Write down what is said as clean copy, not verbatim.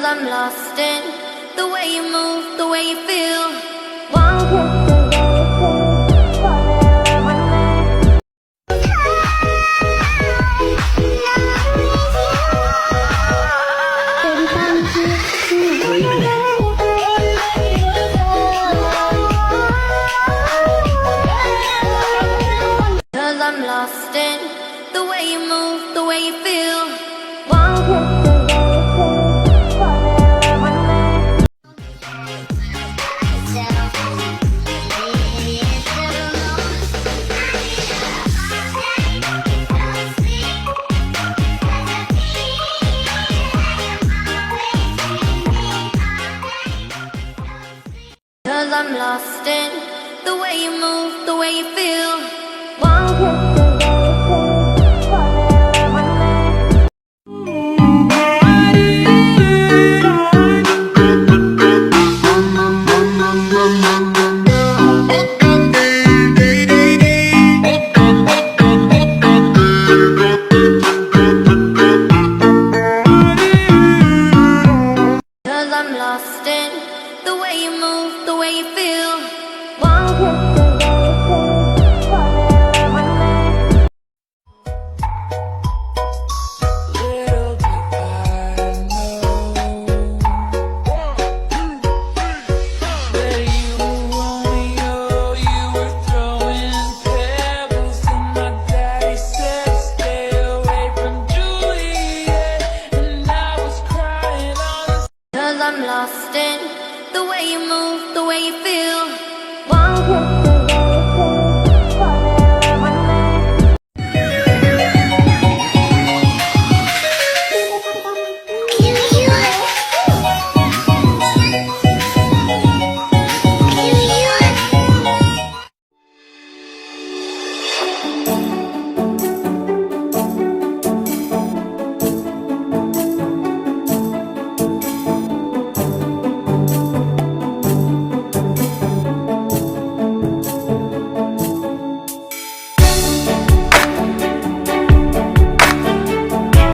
I'm lost in the way you move, the way you feel. One kiss I'm lost in the way you move, the way you feel. One kiss I'm lost in the way you move, the way you feel. One kiss I'm lost in the way you move, the way you feel. One kiss I'm lost in the way you move, the way you feel. One kiss